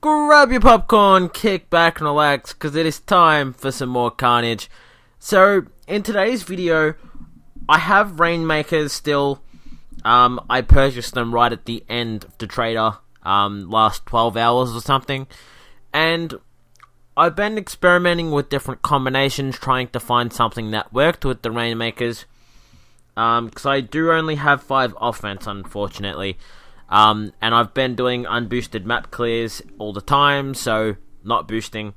Grab your popcorn, kick back and relax, because it is time for some more Karnage. So, in today's video, I have Rainmakers still. I purchased them right at the end of the trader, last 12 hours or something. And I've been experimenting with different combinations, trying to find something that worked with the Rainmakers. Because I do only have 5 offense, unfortunately. And I've been doing unboosted map clears all the time, so not boosting.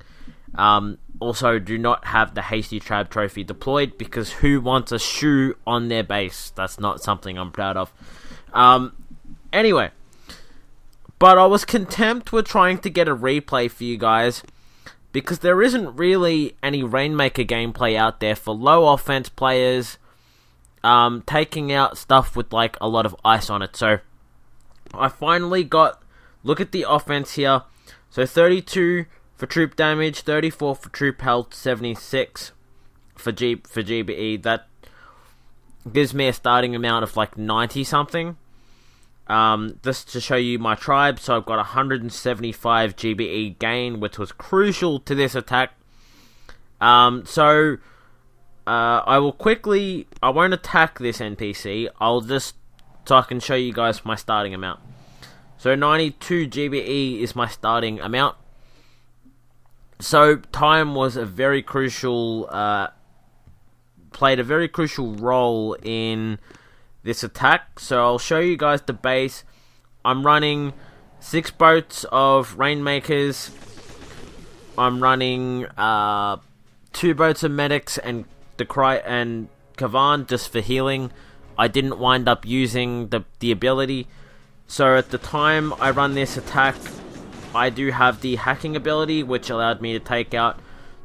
Also, do not have the Hasty Trap trophy deployed, because who wants a shoe on their base? That's not something I'm proud of. Anyway. But I was content with trying to get a replay for you guys, because there isn't really any Rainmaker gameplay out there for low offense players, taking out stuff with like a lot of ice on it. So I finally got, look at the offense here. So 32 for troop damage, 34 for troop health, 76 for GBE. That gives me a starting amount of like 90 something. Just to show you my tribe, so I've got 175 GBE gain, which was crucial to this attack. I won't attack this NPC, so I can show you guys my starting amount. So 92 GBE is my starting amount. So time was a very crucial, played a very crucial role in this attack. So I'll show you guys the base. I'm running 6 boats of Rainmakers. I'm running 2 boats of medics and Kavan just for healing. I didn't wind up using the ability. So at the time I run this attack, I do have the hacking ability, which allowed me to take out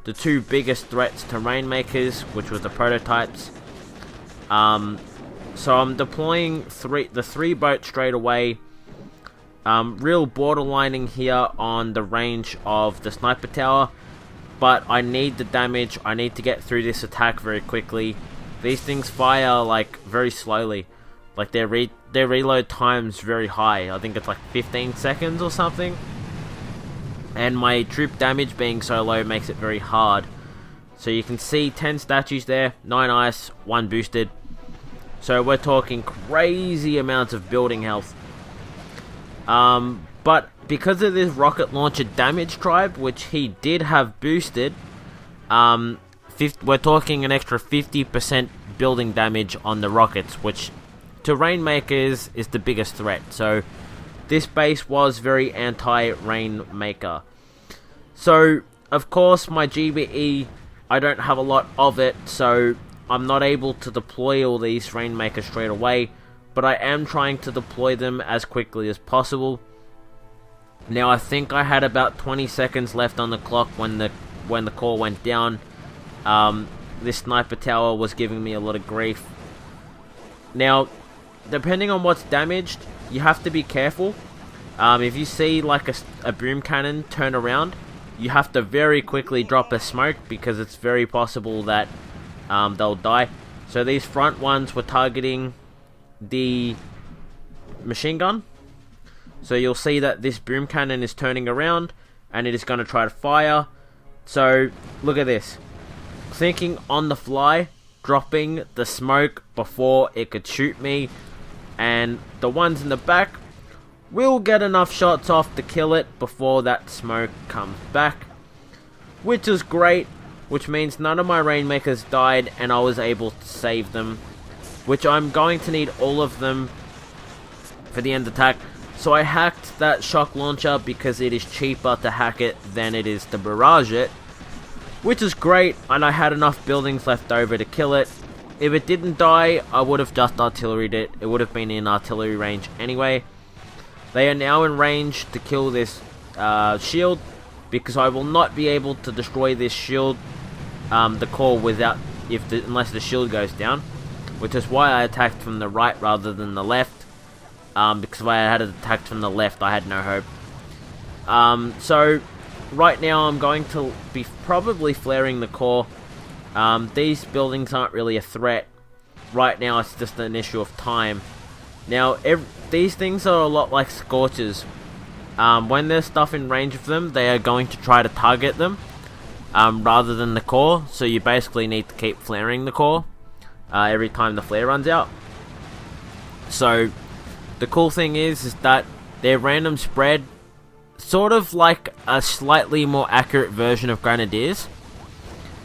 the 2 biggest threats to Rainmakers, which was the prototypes. So I'm deploying the 3 boats straight away. Real borderlining here on the range of the sniper tower, but I need the damage. I need to get through this attack very quickly. These things fire like very slowly, like their reload time's very high. I think it's like 15 seconds or something, and my troop damage being so low makes it very hard. So you can see 10 statues there, 9 ice, 1 boosted. So we're talking crazy amounts of building health. But because of this rocket launcher damage tribe, which he did have boosted, we're talking an extra 50% building damage on the rockets, which to Rainmakers is the biggest threat. So this base was very anti-Rainmaker. So of course my GBE, I don't have a lot of it, so I'm not able to deploy all these Rainmakers straight away, but I am trying to deploy them as quickly as possible. Now I think I had about 20 seconds left on the clock when the core went down. This sniper tower was giving me a lot of grief. Now, depending on what's damaged, you have to be careful. If you see like a boom cannon turn around, you have to very quickly drop a smoke, because it's very possible that they'll die. So these front ones were targeting the machine gun. So you'll see that this boom cannon is turning around and it is going to try to fire. So look at this. Thinking on the fly, dropping the smoke before it could shoot me, and the ones in the back will get enough shots off to kill it before that smoke comes back, which is great. Which means none of my Rainmakers died and I was able to save them, which I'm going to need all of them for the end attack. So I hacked that shock launcher because it is cheaper to hack it than it is to barrage it, which is great, and I had enough buildings left over to kill it. If it didn't die, I would have just artilleried it. It would have been in artillery range anyway. They are now in range to kill this shield, because I will not be able to destroy this shield, the core, unless the shield goes down, which is why I attacked from the right rather than the left, because if I had attacked from the left, I had no hope. So right now I'm going to be probably flaring the core. These buildings aren't really a threat. Right now it's just an issue of time. Now these things are a lot like Scorchers. when there's stuff in range of them, they are going to try to target them rather than the core. So you basically need to keep flaring the core every time the flare runs out. So the cool thing is that their random spread, sort of like a slightly more accurate version of Grenadiers,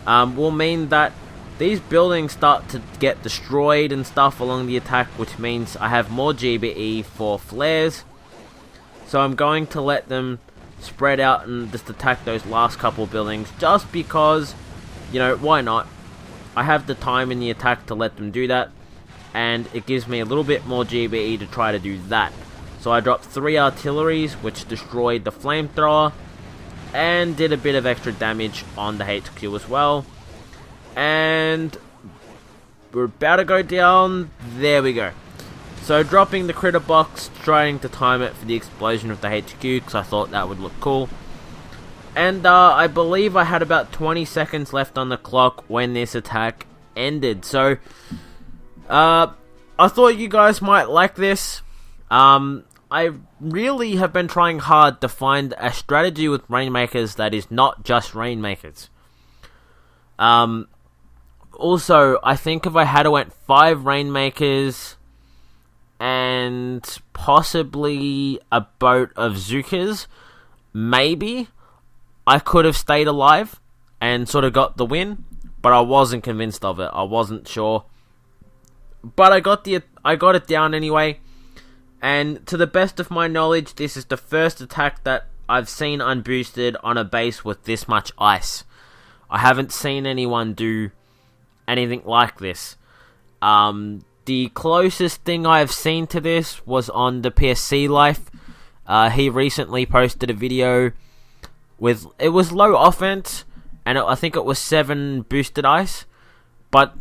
will mean that these buildings start to get destroyed and stuff along the attack, which means I have more GBE for flares. So I'm going to let them spread out and just attack those last couple buildings, just because, you know, why not? I have the time in the attack to let them do that, and it gives me a little bit more GBE to try to do that. So I dropped 3 artilleries, which destroyed the flamethrower, and did a bit of extra damage on the HQ as well. And we're about to go down. There we go. So dropping the critter box, trying to time it for the explosion of the HQ, because I thought that would look cool. And I believe I had about 20 seconds left on the clock when this attack ended. So I thought you guys might like this. I really have been trying hard to find a strategy with Rainmakers that is not just Rainmakers. Also, I think if I had went 5 Rainmakers and possibly a boat of Zookas, maybe I could have stayed alive and sort of got the win, but I wasn't convinced of it. I wasn't sure, but I got it down anyway. And to the best of my knowledge, this is the first attack that I've seen unboosted on a base with this much ice. I haven't seen anyone do anything like this. The closest thing I've seen to this was on the PSC Life. He recently posted a video with, it was low offense, and I think it was 7 boosted ice, but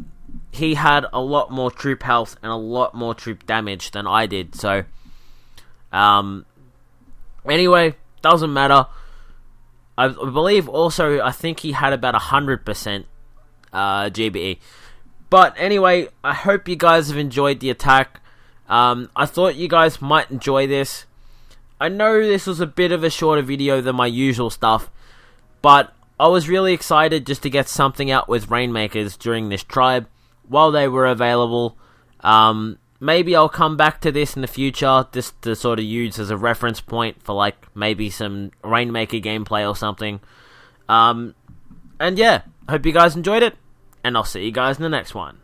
he had a lot more troop health and a lot more troop damage than I did. So anyway, doesn't matter. I believe also, I think he had about 100% GBE. But anyway, I hope you guys have enjoyed the attack. I thought you guys might enjoy this. I know this was a bit of a shorter video than my usual stuff, but I was really excited just to get something out with Rainmakers during this tribe while they were available. Maybe I'll come back to this in the future just to sort of use as a reference point for like maybe some Rainmaker gameplay or something. And yeah, hope you guys enjoyed it, and I'll see you guys in the next one.